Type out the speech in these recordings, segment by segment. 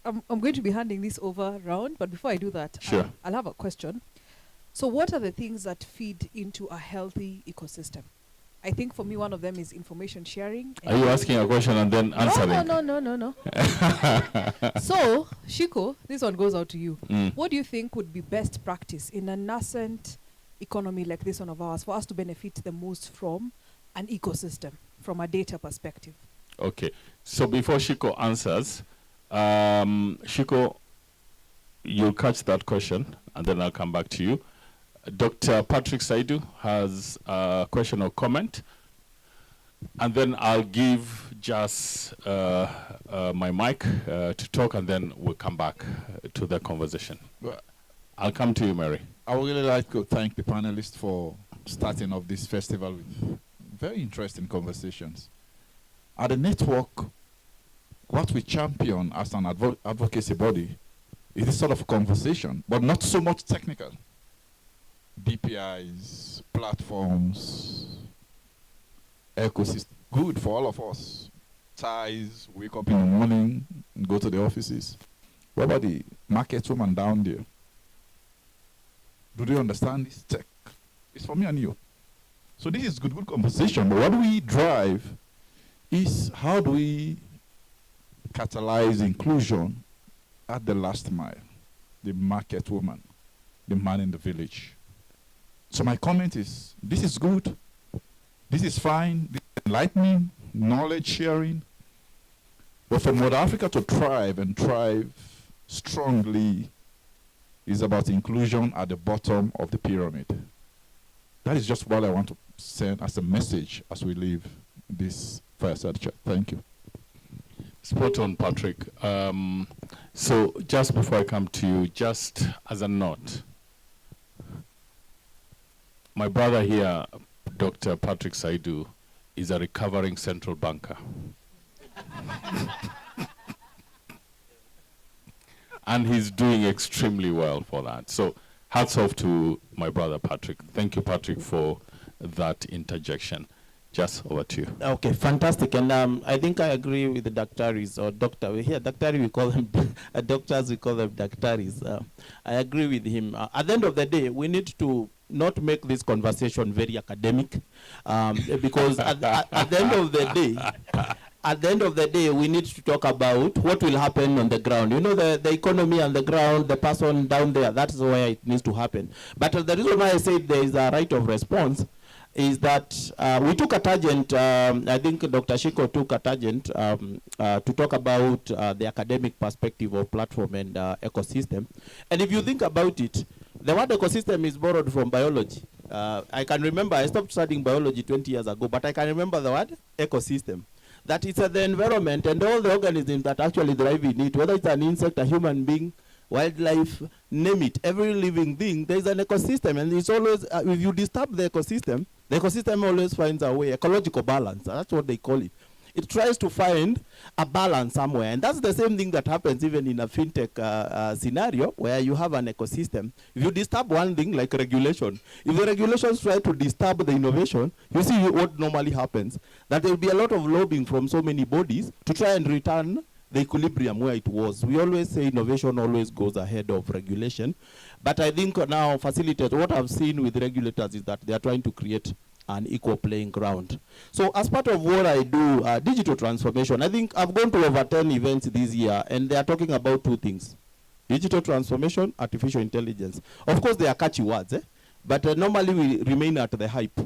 I'm going to be handing this over round, but before I do that, Sure. I'll have a question. So what are the things that feed into a healthy ecosystem? I think for me, one of them is information sharing. Are you asking a question and then answering? No. So, Shiko, this one goes out to you. What do you think would be best practice in a nascent economy like this one of ours for us to benefit the most from an ecosystem, from a data perspective? Okay. So before Shiko answers, Shiko, you'll catch that question, and then I'll come back to you. Dr. Patrick Saidu has a question or comment, and then I'll give Jas my mic to talk, and then we'll come back to the conversation. Well, I'll come to you, Mary. I would really like to thank the panelists for starting off this festival with very interesting conversations. At the network, what we champion as an advocacy body is this sort of conversation, but not so much technical. DPIs, platforms, ecosystem, good for all of us. Ties, wake up in the morning, and go to the offices. What about the market woman down there? Do they understand this tech? It's for me and you. So this is good conversation, but what we drive is how do we catalyze inclusion at the last mile, the market woman, the man in the village. So my comment is, this is good, this is fine, this is enlightening, knowledge sharing, but for Mother Africa to thrive and thrive strongly is about inclusion at the bottom of the pyramid. That is just what I want to send as a message as we leave this fireside chat. Thank you. Spot on, Patrick. So just before I come to you, just as a note, my brother here, Dr. Patrick Saidu, is a recovering central banker. And he's doing extremely well for that. So hats off to my brother Patrick. Thank you, Patrick, for that interjection. Just over to you. Okay, fantastic. And I think I agree with the doctors or doctor. We hear doctors, we call them doctors, we call them doctors. I agree with him. At the end of the day, we need to not make this conversation very academic, because at the end of the day, we need to talk about what will happen on the ground. You know, the economy on the ground, the person down there, that's where it needs to happen. But the reason why I said there is a right of response is that we took a tangent, I think Dr. Shiko took a tangent to talk about the academic perspective of platform and ecosystem. And if you think about it, the word ecosystem is borrowed from biology. I can remember, I stopped studying biology 20 years ago, but I can remember the word ecosystem. That it's the environment and all the organisms that actually thrive in it, whether it's an insect, a human being, wildlife, name it, every living thing, there's an ecosystem, and it's always, if you disturb the ecosystem always finds a way, ecological balance, that's what they call it. It tries to find a balance somewhere, and that's the same thing that happens even in a fintech scenario, where you have an ecosystem. If you disturb one thing, like regulation, if the regulations try to disturb the innovation, you see what normally happens, that there will be a lot of lobbying from so many bodies to try and return the equilibrium where it was. We always say innovation always goes ahead of regulation. But I think now what I've seen with regulators is that they are trying to create an equal playing ground. So as part of what I do, digital transformation, I think I've gone to over 10 events this year, and they are talking about two things: digital transformation, artificial intelligence. Of course, they are catchy words, but normally we remain at the hype.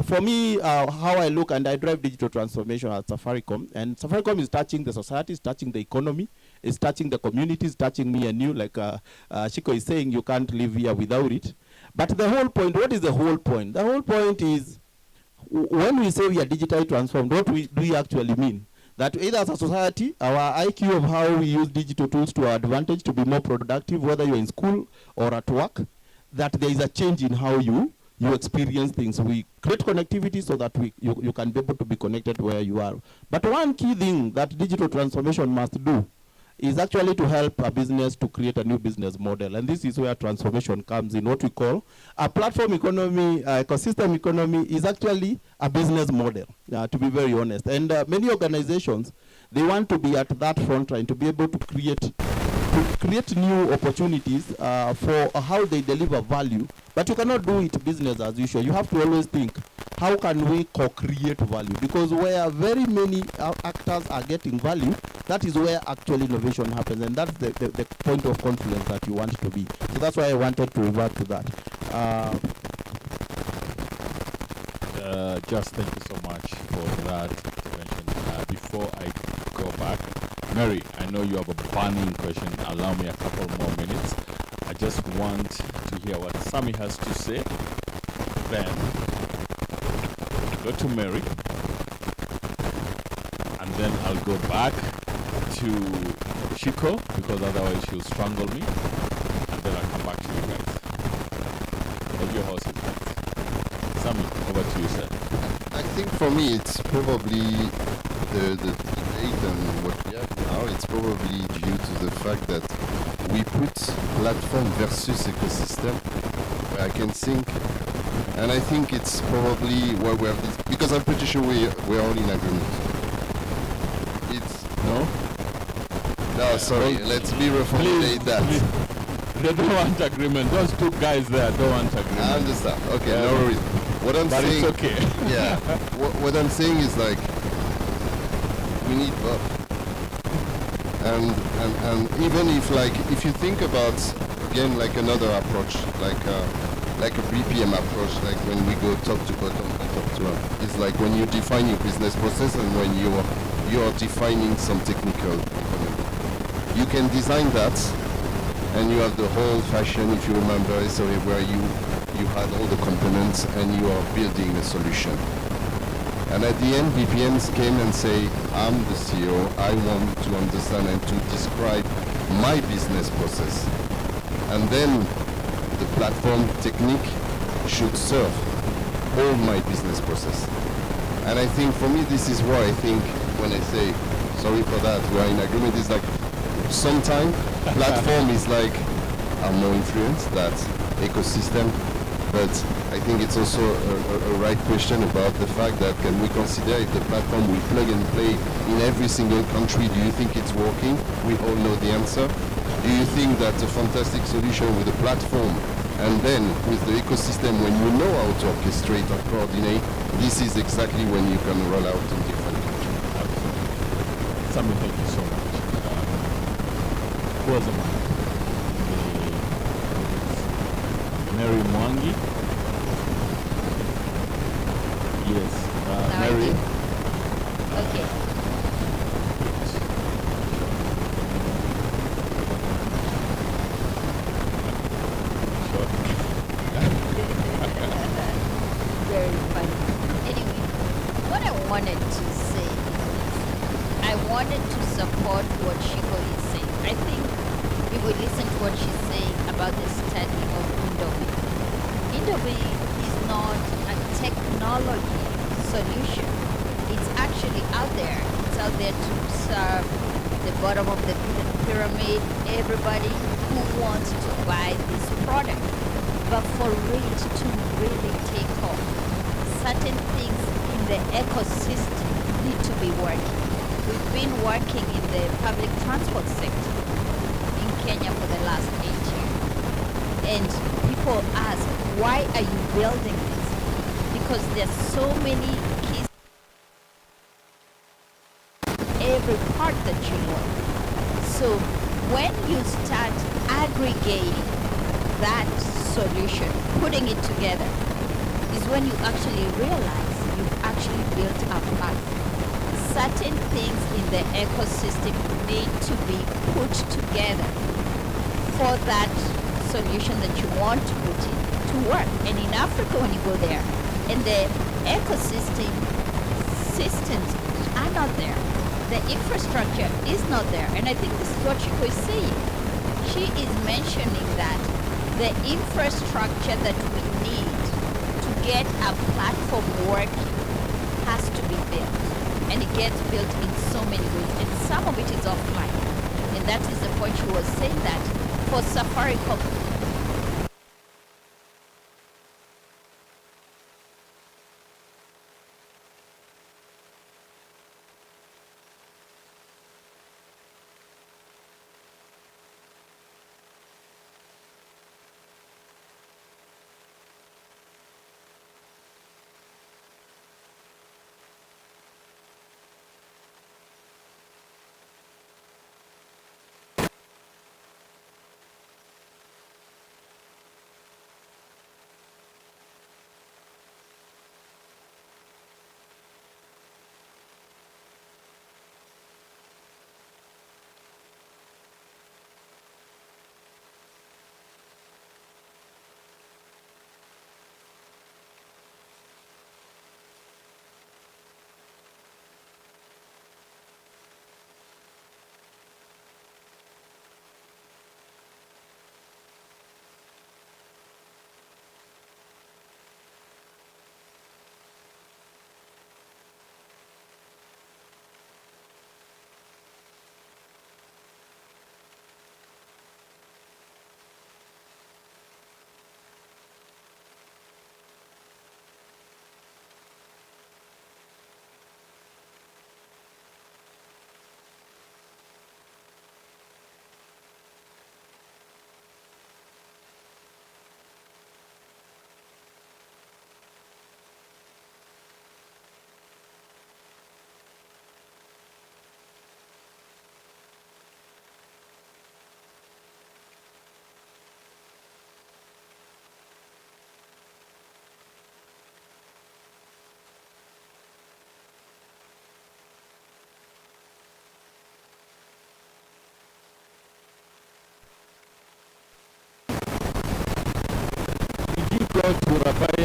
For me, how I look, and I drive digital transformation at Safaricom, and Safaricom is touching the society, is touching the economy, is touching the communities, touching me and you, like Shiko is saying, you can't live here without it. But the whole point, what is the whole point? The whole point is, when we say we are digitally transformed, what do we actually mean? That either as a society, our IQ of how we use digital tools to our advantage to be more productive, whether you're in school or at work, that there is a change in how you experience things. We create connectivity so that you can be able to be connected where you are. But one key thing that digital transformation must do is actually to help a business to create a new business model. And this is where transformation comes in. What we call a platform economy, ecosystem economy is actually a business model, to be very honest. And many organizations, They want to be at that front line to be able to create new opportunities for how they deliver value. But you cannot do it business as usual. You have to always think, how can we co-create value? Because where very many actors are getting value, that is where actual innovation happens, and that's the point of confluence that you want to be. So that's why I wanted to revert to that. Just thank you so much for that intervention. Before I go back, Mary, I know you have a burning question. Allow me a couple more minutes. I just want to hear what Sammy has to say. Then go to Mary, and then I'll go back to Chico, because otherwise she'll strangle me, and then I'll come back to you guys. Hold your horses, guys. Sammy, over to you, sir. I think for me it's probably the debate and what we have now, it's probably due to the fact that we put platform versus ecosystem, where I can think, and I think it's probably where we have this, because I'm pretty sure we're all in agreement. It's no, sorry, let's be reformulate that. They don't want agreement. Those two guys there don't want agreement. I understand. Okay, no worries. What I'm But saying, it's okay. yeah. What I'm saying is like we need both, and even if you think about again like another approach, like a BPM approach, like when we go top to bottom, top to up, is like when you define your business process and when you are defining some technical component. You can design that, and you have the whole fashion, if you remember, sorry, where you had all the components and you are building a solution. And at the end, BPMs came and say, I'm the CEO, I want to understand and to describe my business process. And then the platform technique should serve all my business process. And I think for me, this is why I think when I say, sorry for that, we are in agreement, is like, sometimes platform is like, I'm more influenced, that ecosystem. But I think it's also a right question about the fact that can we consider if the platform we plug and play in every single country, do you think it's working? We all know the answer. Do you think that's a fantastic solution with a platform and then with the ecosystem, when you know how to orchestrate or coordinate, this is exactly when you can roll out in different countries. Absolutely. Sammy, thank you so much. Who was the man? Mary Mwangi. Yes. Mary. Okay. Very funny. Anyway, what I wanted to say is I wanted to support what Shiko is saying. I think if we listen to what she's saying about the study of Indomie. Indomie is not a technology solution. It's actually out there. It's out there to serve the bottom of the pyramid, everybody who wants to buy this product. But for it to really take off, certain things in the ecosystem need to be working. We've been working in the public transport sector in Kenya for the last 8 years. And people ask, why are you building this? Because there's so many keys, every part that you want. So when you start aggregating that solution, putting it together, is when you actually realize you've actually built a platform. Certain things in the ecosystem need to be put together for that solution that you want to put in to work. And in Africa, when you go there, and the ecosystem systems are not there, the infrastructure is not there. And I think this is what Chico is saying. She is mentioning that the infrastructure that we need to get a platform working has to be built. And it gets built in so many ways. And some of it is offline. And that is the point she was saying, that for Safaricom,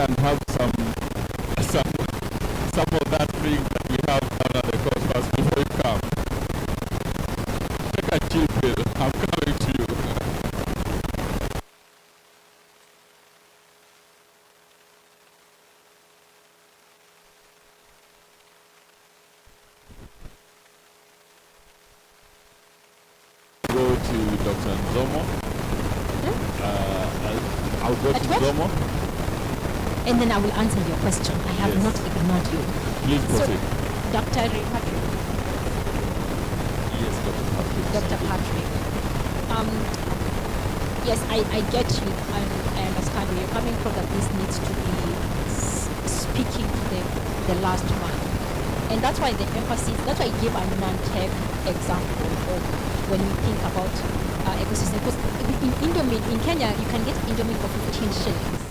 can have some of that drink that we have down at the coast first before you come. Take a chill pill. I'm coming to you. Go to Dr. Nzomo. I'll go At to what? Nzomo. And then I will answer your question. I have Yes. not ignored you. Please So, proceed. Dr. Patrick. Yes, Dr. Patrick. Dr. Patrick. Yes, I get you. I understand where you're coming from, that this needs to be speaking to the last man. And that's why the emphasis, that's why I give a non-tech example of when we think about ecosystem. Because in Indomie, in Kenya, you can get Indomie for 15 shillings.